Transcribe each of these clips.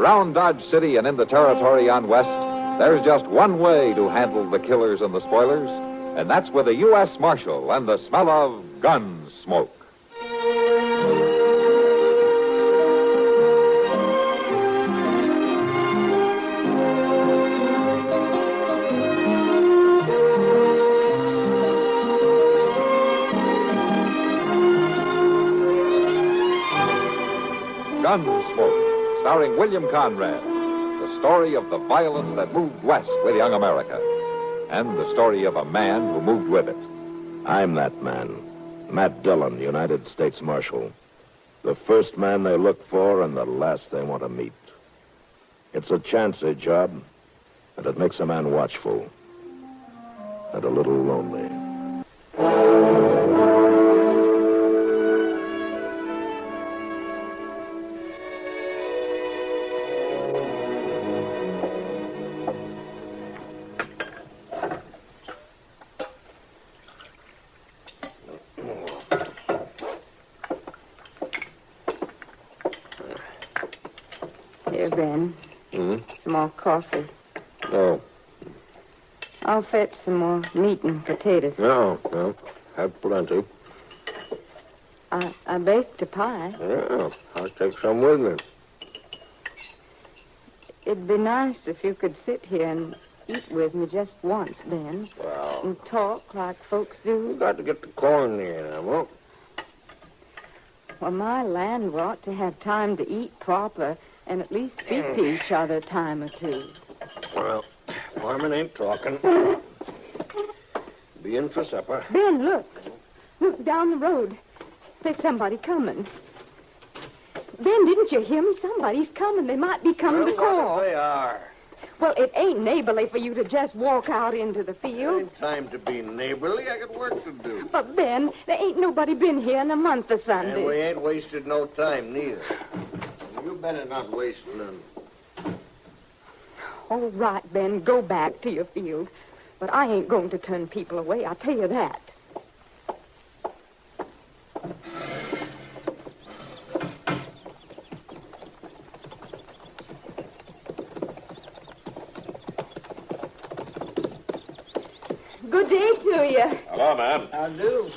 Around Dodge City and in the territory on West, there's just one way to handle the killers and the spoilers, and that's with a U.S. Marshal and the smell of Gunsmoke. Gunsmoke, starring William Conrad. The story of the violence that moved west with young America. And the story of a man who moved with it. I'm that man. Matt Dillon, United States Marshal. The first man they look for and the last they want to meet. It's a chancy job, and it makes a man watchful. And a little lonely. Here, Ben. Some more coffee. No. I'll fetch some more meat and potatoes. No. Have plenty. I baked a pie. Yeah, I'll take some with me. It'd be nice if you could sit here and eat with me just once, Ben. Well, And talk like folks do. you got to get the corn in, Emma. Well, my land ought to have time to eat proper and at least speak to each other a time or two. Well, Foreman ain't talking. Be in for supper. Ben, look. Look, down the road. There's somebody coming. Ben, didn't you hear me? Somebody's coming. They might be coming to call. They are. Well, it ain't neighborly for you to just walk out into the field. Ain't time to be neighborly. I got work to do. But, Ben, there ain't nobody been here in a month of Sunday. And we ain't wasted no time, neither. You better not waste none. All right, Ben, go back to your field. But I ain't going to turn people away, I'll tell you that. Good day to you. Hello, ma'am. I do.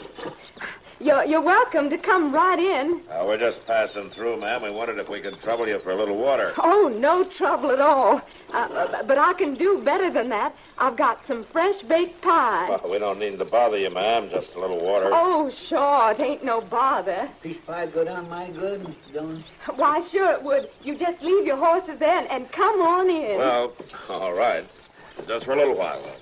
You're welcome to come right in. We're just passing through, ma'am. We wondered if we could trouble you for a little water. Oh, no trouble at all. But I can do better than that. I've got some fresh baked pie. Well, we don't need to bother you, ma'am. Just a little water. Oh, sure. It ain't no bother. Piece pie go down my good, Mr. Dillon? Why, sure it would. You just leave your horses there and come on in. Well, all right. Just for a little while, though.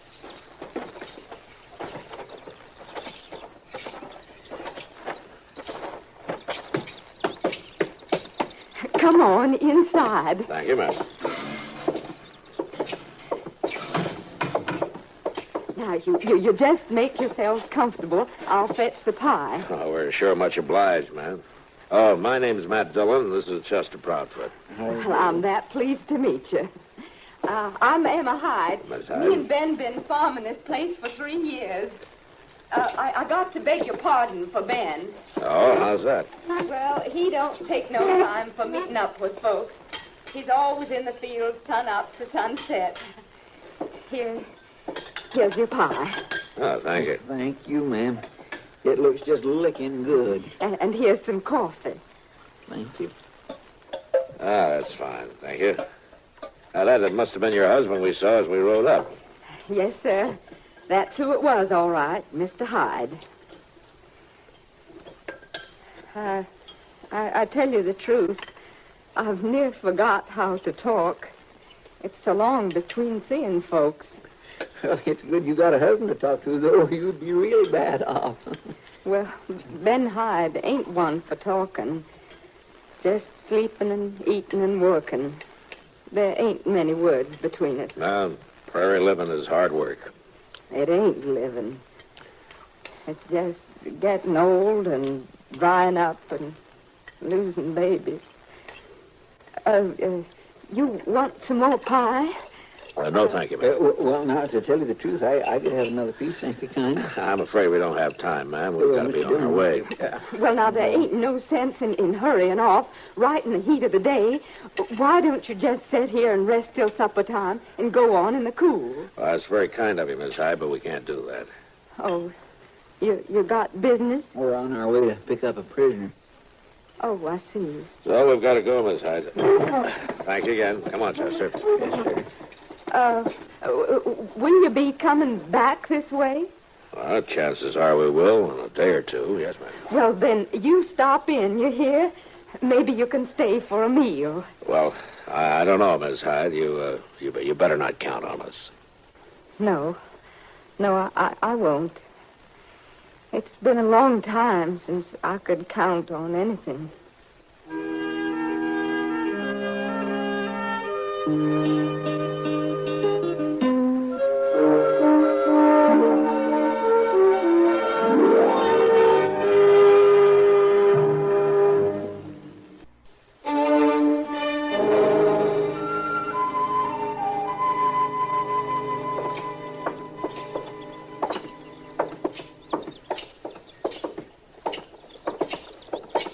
Come on inside. Thank you, ma'am. Now, you just make yourselves comfortable. I'll fetch the pie. Oh, we're sure much obliged, ma'am. Oh, my name's Matt Dillon, and this is Chester Proudfoot. Well, I'm that pleased to meet you. I'm Emma Hyde. Miss Hyde. Me and Ben been farming this place for 3 years. I got to beg your pardon for Ben. Oh, how's that? Well, he don't take no time for meeting up with folks. He's always in the field, sun up to sunset. Here's your pie. Oh, thank you. Thank you, ma'am. It looks just licking good. And here's some coffee. Thank you. That's fine. Thank you. Now, that must have been your husband we saw as we rode up. Yes, sir. That's who it was, all right, Mr. Hyde. I tell you the truth. I've near forgot how to talk. It's so long between seeing folks. Well, it's good you got a husband to talk to, though. You'd be really bad off. Well, Ben Hyde ain't one for talking. Just sleeping and eating and working. There ain't many words between us. No, prairie living is hard work. It ain't living. It's just getting old and drying up and losing babies. You want some more pie? No, thank you, ma'am. Well, now, to tell you the truth, I could have another piece, thank you, kind. I'm afraid we don't have time, ma'am. We've got to be on our way. Well, now, there ain't no sense in hurrying off right in the heat of the day. Why don't you just sit here and rest till supper time and go on in the cool? Well, that's very kind of you, Miss Hyde, but we can't do that. Oh, you got business? We're on our way to pick up a prisoner. Oh, I see. So we've got to go, Miss Hyde. Thank you again. Come on, Chester. Yes, sir. Will you be coming back this way? Well, chances are we will in a day or two. Yes, ma'am. Well, then, you stop in, you hear? Maybe you can stay for a meal. Well, I don't know, Miss Hyde. You better not count on us. No, I won't. It's been a long time since I could count on anything.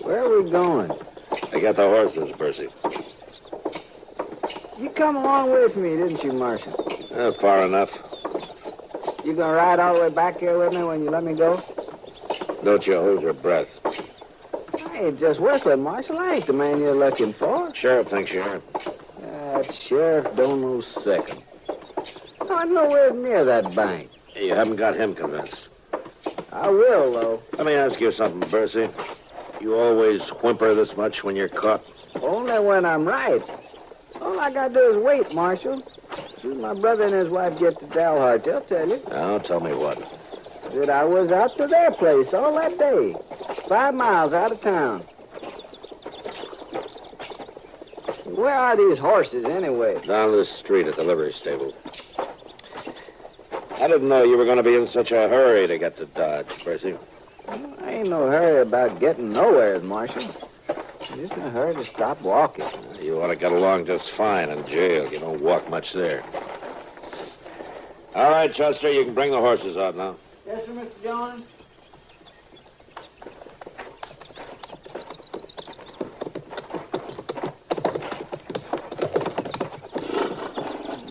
Where are we going? I got the horses, Percy. You come a long way from me, didn't you, Marshal? Far enough. You gonna ride all the way back here with me when you let me go? Don't you hold your breath. I ain't just whistling, Marshal. I ain't the man you're looking for. Sheriff thinks you are. That sheriff don't know second. I'm nowhere near that bank. You haven't got him convinced. I will, though. Let me ask you something, Percy. You always whimper this much when you're caught? Only when I'm right. All I gotta do is wait, Marshal. As soon as my brother and his wife get to Dalhart, they'll tell you Now, tell me what. that I was out to their place all that day, 5 miles out of town. Where are these horses, anyway? Down the street at the livery stable. I didn't know you were going to be in such a hurry to get to Dodge, Percy. I ain't no hurry about getting nowhere, Marshal. I'm just in a hurry to stop walking. You ought to get along just fine in jail. You don't walk much there. All right, Chester, you can bring the horses out now. Yes, sir, Mr. Jones.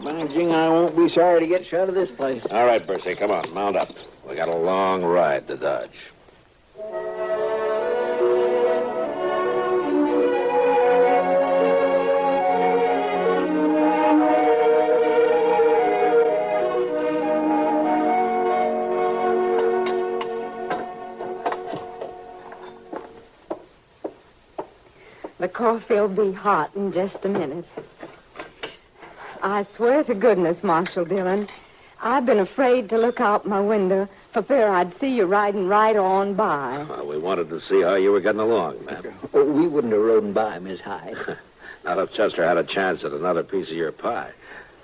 By jing, I won't be sorry to get shut of this place. All right, Percy, come on, mount up. We got a long ride to Dodge. The coffee'll be hot in just a minute. I swear to goodness, Marshal Dillon, I've been afraid to look out my window for fear I'd see you riding right on by. Well, we wanted to see how you were getting along, ma'am. Oh, we wouldn't have rode by, Miss Hyde. Not if Chester had a chance at another piece of your pie.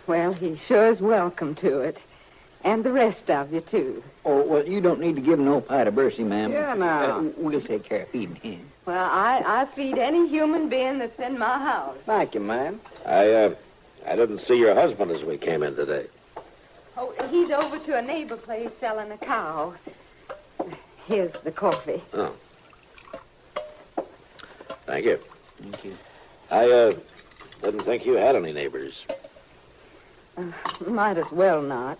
Well, he sure is welcome to it. And the rest of you, too. Oh, well, you don't need to give no pie to Bercy, ma'am. Yeah, now. We'll take care of feeding him. Well, I feed any human being that's in my house. Thank you, ma'am. I didn't see your husband as we came in today. Oh, he's over to a neighbor place selling a cow. Here's the coffee. Oh. Thank you. Thank you. I didn't think you had any neighbors. Might as well not.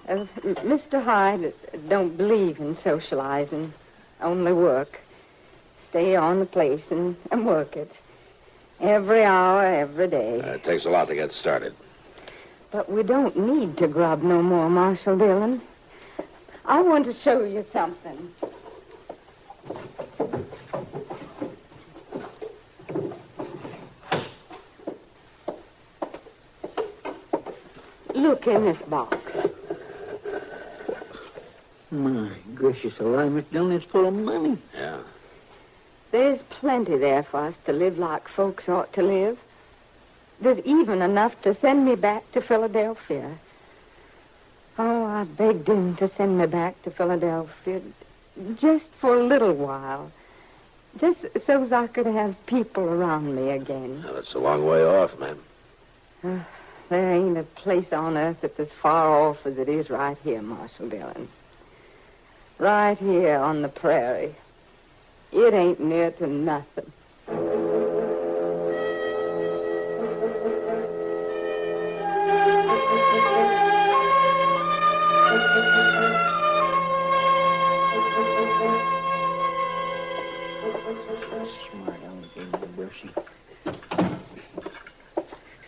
Mr. Hyde don't believe in socializing, only work. Stay on the place and work it. Every hour, every day. It takes a lot to get started. But we don't need to grub no more, Marshal Dillon. I want to show you something. Look in this box. My gracious alive, Miss Dillon, it's full of money. Yeah. There's plenty there for us to live like folks ought to live. There's even enough to send me back to Philadelphia. Oh, I begged him to send me back to Philadelphia just for a little while. Just so as I could have people around me again. Well, it's a long way off, ma'am. There ain't a place on earth that's as far off as it is right here, Marshal Dillon. Right here on the prairie. It ain't near to nothing.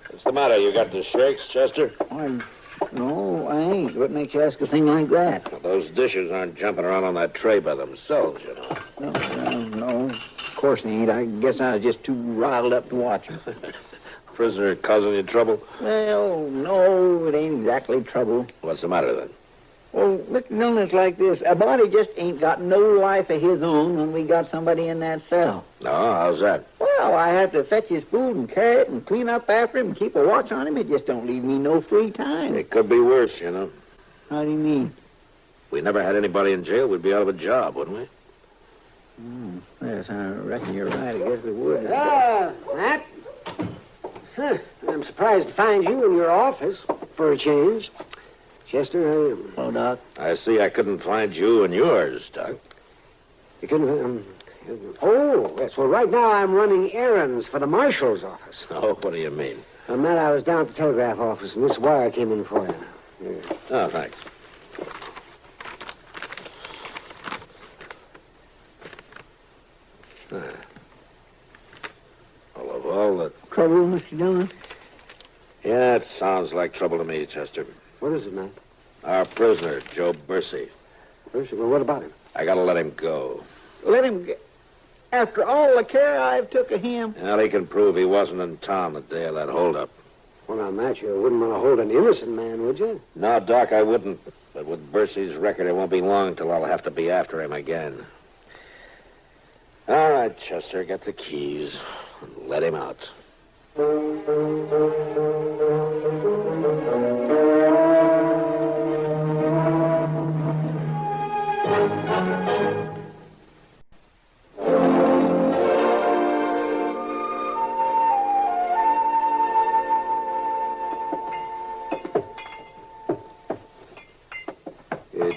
What's the matter? You got the shakes, Chester? No, I ain't. What makes you ask a thing like that? Well, those dishes aren't jumping around on that tray by themselves, you know. No, of course they ain't. I guess I was just too riled up to watch them. Prisoner causing you trouble? Well, no, it ain't exactly trouble. What's the matter, then? Well, Mr. Dillon, it's like this. A body just ain't got no life of his own when we got somebody in that cell. No, how's that? Well, I have to fetch his food and carry it and clean up after him and keep a watch on him. It just don't leave me no free time. It could be worse, you know. How do you mean? If we never had anybody in jail, we'd be out of a job, wouldn't we? Yes, I reckon you're right. I guess we would. Matt. Huh. I'm surprised to find you in your office for a change. Chester, Oh, Doc. I see I couldn't find you in yours, Doc. you couldn't... Oh, yes. Well, right now I'm running errands for the marshal's office. Oh, what do you mean? Matt, I was down at the telegraph office, and this wire came in for you. Here. Oh, thanks. Well, of all the... Trouble, Mr. Dillon? Yeah, it sounds like trouble to me, Chester. What is it, Matt? Our prisoner, Joe Bursey. Well, what about him? I gotta let him go. Let him get... After all the care I've took of him. Well, he can prove he wasn't in town the day of that holdup. Well, now, Matt, you wouldn't want to hold an innocent man, would you? No, Doc, I wouldn't. But with Bursey's record, it won't be long till I'll have to be after him again. All right, Chester, get the keys. Let him out.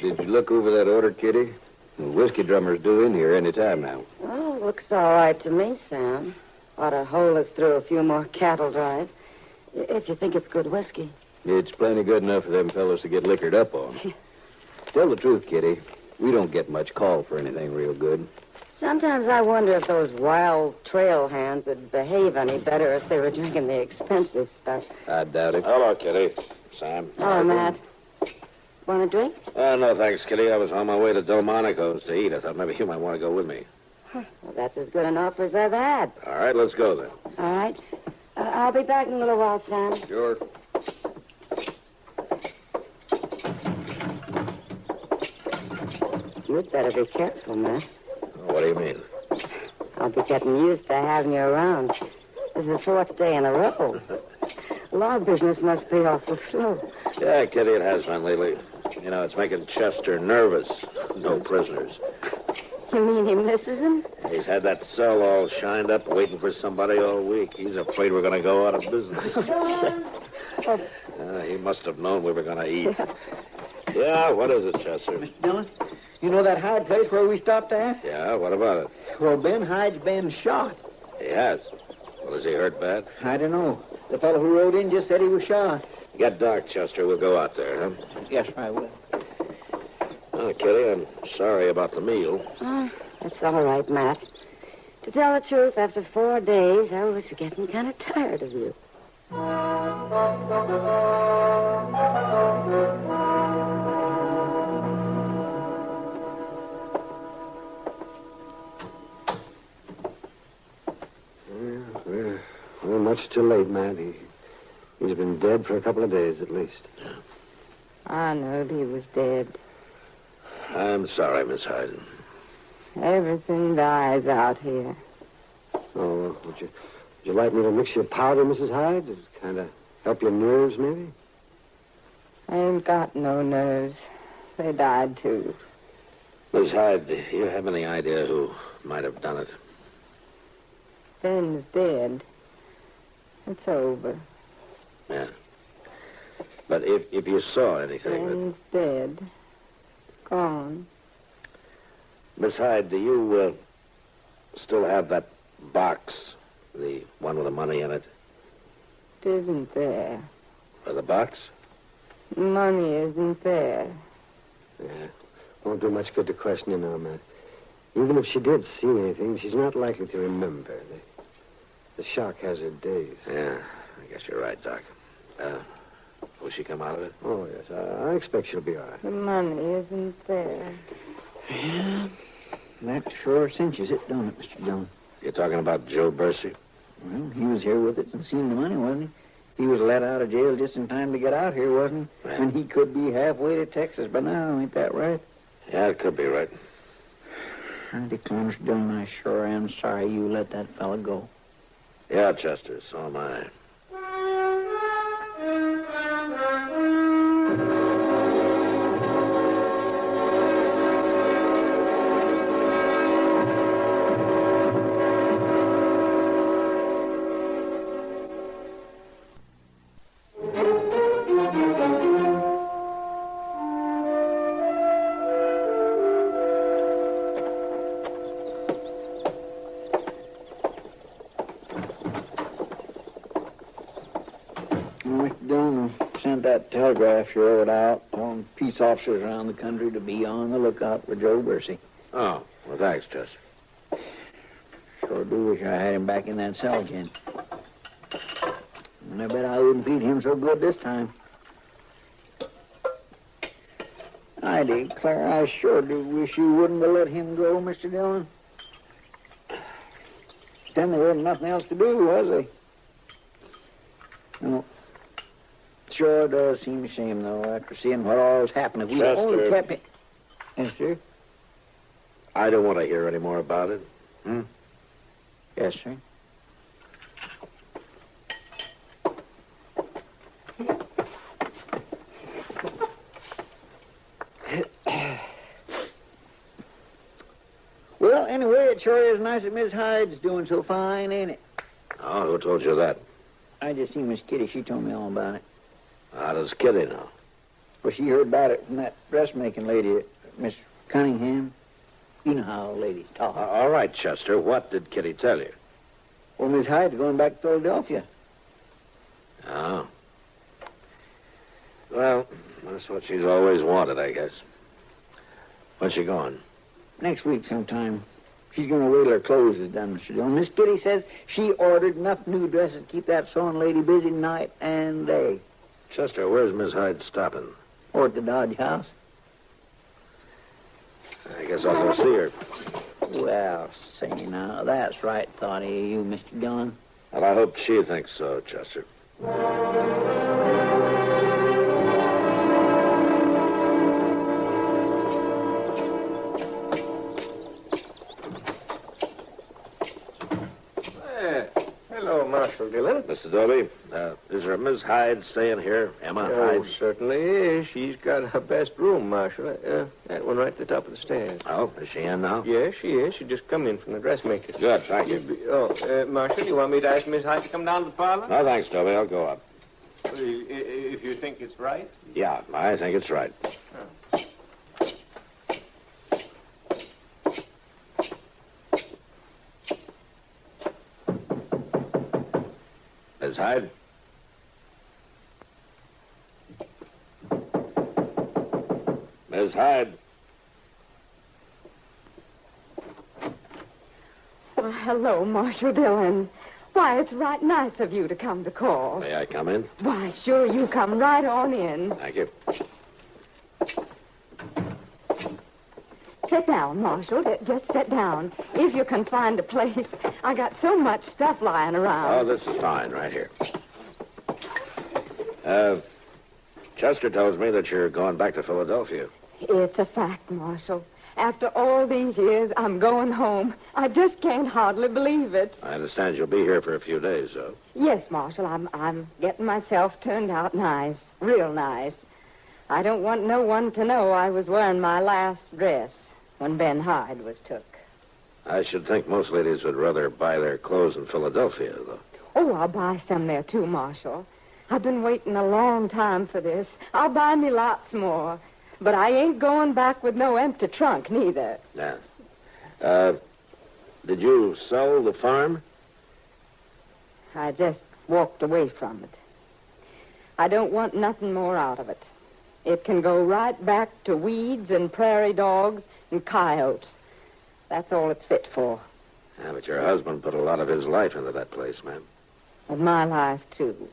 Did you look over that order, Kitty? The whiskey drummer's due in here any time now. Oh, looks all right to me, Sam. Ought to hold us through a few more cattle drives. If you think it's good whiskey. It's plenty good enough for them fellows to get liquored up on. Tell the truth, Kitty. We don't get much call for anything real good. Sometimes I wonder if those wild trail hands would behave any better if they were drinking the expensive stuff. I doubt it. Hello, Kitty. Sam. Oh, Matt. Want a drink? No, thanks, Kitty. I was on my way to Delmonico's to eat. I thought maybe you might want to go with me. Well, that's as good an offer as I've had. All right, let's go then. All right. I'll be back in a little while, Sam. Sure. You'd better be careful, Matt. Oh, what do you mean? I'll be getting used to having you around. This is the fourth day in a row. Law business must be awful slow. Yeah, Kitty, it has been lately. You know, it's making Chester nervous. No prisoners. You mean he misses him? He's had that cell all shined up waiting for somebody all week. He's afraid we're going to go out of business. He must have known we were going to eat. Yeah, what is it, Chester? Mr. Dillon, you know that Hyde place where we stopped at? Yeah, what about it? Well, Ben Hyde's been shot. He has. Well, is he hurt bad? I don't know. The fellow who rode in just said he was shot. Get dark, Chester. We'll go out there, huh? Yes, I will. Oh, Kitty, I'm sorry about the meal. That's all right, Matt. To tell the truth, after 4 days, I was getting kind of tired of you. Well, much too late, Matt. He's been dead for a couple of days at least. I knowed he was dead. I'm sorry, Miss Hyde. Everything dies out here. Oh, would you like me to mix you a powder, Mrs. Hyde? To kind of help your nerves, maybe? I ain't got no nerves. They died, too. Miss Hyde, do you have any idea who might have done it? Ben's dead. It's over. Yeah. But if you saw anything... Ben's dead. Gone. Miss Hyde, do you still have that box? The one with the money in it? It isn't there. The box? Money isn't there. Yeah. Won't do much good to question you now, Matt. Even if she did see anything, she's not likely to remember. The shock has her dazed. Yeah, I guess you're right, Doc. Will she come out of it? Oh, yes. I expect she'll be all right. The money isn't there. Yeah. That sure cinches it, don't it, Mr. Dillon? You're talking about Joe Bercy? Well, he was here with it and seen the money, wasn't he? He was let out of jail just in time to get out here, wasn't he? Yeah. And he could be halfway to Texas by now, ain't that right? Yeah, it could be right. I declare, Mr. Dillon, I sure am sorry you let that fella go. Yeah, Chester, so am I. Mr. Dillon sent that telegraph you wrote out telling peace officers around the country to be on the lookout for Joe Bercy. Oh, well, thanks, Chester. Sure do wish I had him back in that cell again. And I bet I wouldn't beat him so good this time. I declare, I sure do wish you wouldn't have let him go, Mr. Dillon. Then there wasn't nothing else to do, was there? No. Sure does seem a shame, though, after seeing what all's happened. If we only kept him... Yes, sir? I don't want to hear any more about it. Yes, sir. Well, anyway, it sure is nice that Miss Hyde's doing so fine, ain't it? Oh, who told you that? I just seen Miss Kitty. She told me all about it. How does Kitty know? Well, she heard about it from that dressmaking lady, Miss Cunningham. You know how ladies talk. All right, Chester, what did Kitty tell you? Well, Miss Hyde's going back to Philadelphia. Oh. Well, that's what she's always wanted, I guess. When's she going? Next week sometime. She's going to wait till her clothes is done, Mr. Dillon. Miss Kitty says she ordered enough new dresses to keep that sewing lady busy night and day. Chester, where's Miss Hyde stopping? Or at the Dodge House. I guess I'll go see her. Well, say now, that's right thought of you, Mr. Dillon. Well, I hope she thinks so, Chester. Hello, Marshal Dillon. Mr. Dobie, is there a Miss Hyde staying here? Emma Oh, Hyde? certainly is. She's got her best room, Marshal. That one right at the top of the stairs. Oh, is she in now? Yes, she is. She just come in from the dressmaker. Good, thank you. Marshal, you want me to ask Miss Hyde to come down to the parlor? No, thanks, Dobie. I'll go up. If you think it's right. Yeah, I think it's right. Miss Hyde? Miss Hyde? Well, hello, Marshal Dillon. Why, it's right nice of you to come to call. May I come in? Why, sure, you come right on in. Thank you. Sit down, Marshal. Just sit down. If you can find a place. I got so much stuff lying around. Oh, this is fine, right here. Chester tells me that you're going back to Philadelphia. It's a fact, Marshal. After all these years, I'm going home. I just can't hardly believe it. I understand you'll be here for a few days, though. Yes, Marshal, I'm getting myself turned out nice. Real nice. I don't want no one to know I was wearing my last dress when Ben Hyde was took. I should think most ladies would rather buy their clothes in Philadelphia, though. Oh, I'll buy some there, too, Marshal. I've been waiting a long time for this. I'll buy me lots more. But I ain't going back with no empty trunk, neither. Now, did you sell the farm? I just walked away from it. I don't want nothing more out of it. It can go right back to weeds and prairie dogs and coyotes. That's all it's fit for. Yeah, but your husband put a lot of his life into that place, ma'am. And my life, too.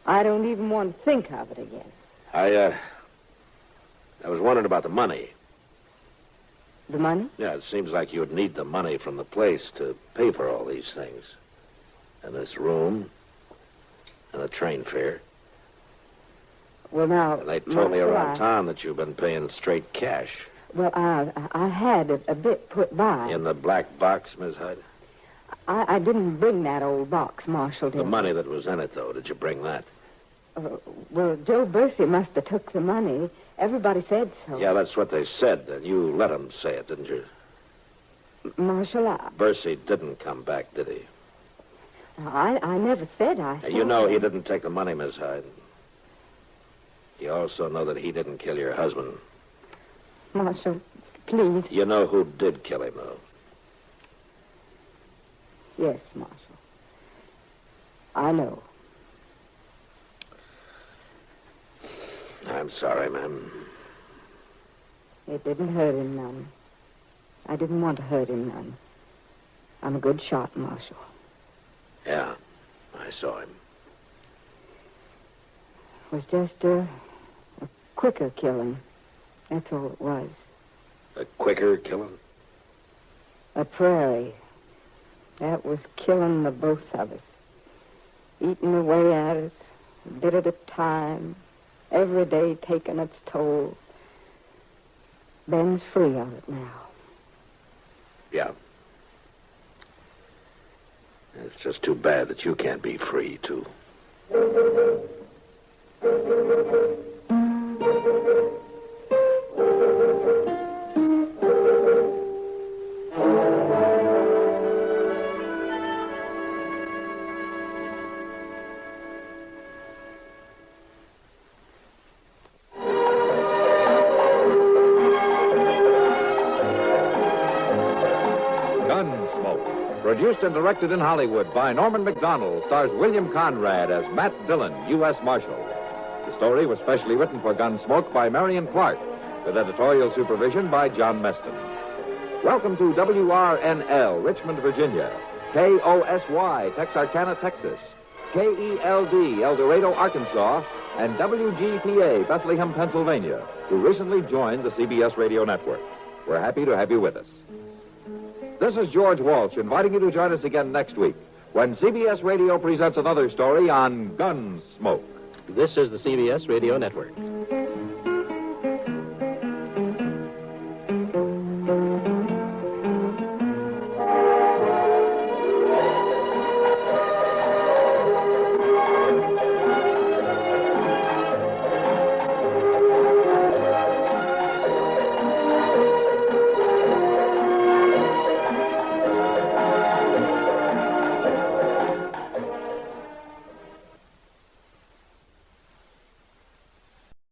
I don't even want to think of it again. I was wondering about the money. The money? Yeah, it seems like you'd need the money from the place to pay for all these things. And this room, and the train fare. Well, now... And they told me around town that you've been paying straight cash. Well, I had a bit put by. In the black box, Miss Hyde? I didn't bring that old box, Marshal. The money that was in it, though, did you bring that? Well, Joe Bursey must have took the money. Everybody said so. Yeah, that's what they said. And you let them say it, didn't you? Marshal, Bursey didn't come back, did he? I never said I saw You know he didn't take the money, Miss Hyde. You also know that he didn't kill your husband. Marshal, please. You know who did kill him, though? Yes, Marshal. I know. I'm sorry, ma'am. It didn't hurt him none. I didn't want to hurt him none. I'm a good shot, Marshal. Yeah, I saw him. It was just a quicker killing. That's all it was. A quicker killing? A prairie. That was killing the both of us. Eating away at us, a bit at a time. Every day taking its toll. Ben's free of it now. Yeah. It's just too bad that you can't be free, too. Gunsmoke, produced and directed in Hollywood by Norman Macdonald, stars William Conrad as Matt Dillon, U.S. Marshal. The story was specially written for Gunsmoke by Marion Clark, with editorial supervision by John Meston. Welcome to WRNL, Richmond, Virginia, KOSY, Texarkana, Texas, KELD, El Dorado, Arkansas, and WGPA, Bethlehem, Pennsylvania, who recently joined the CBS radio network. We're happy to have you with us. This is George Walsh inviting you to join us again next week when CBS Radio presents another story on Gunsmoke. This is the CBS Radio Network.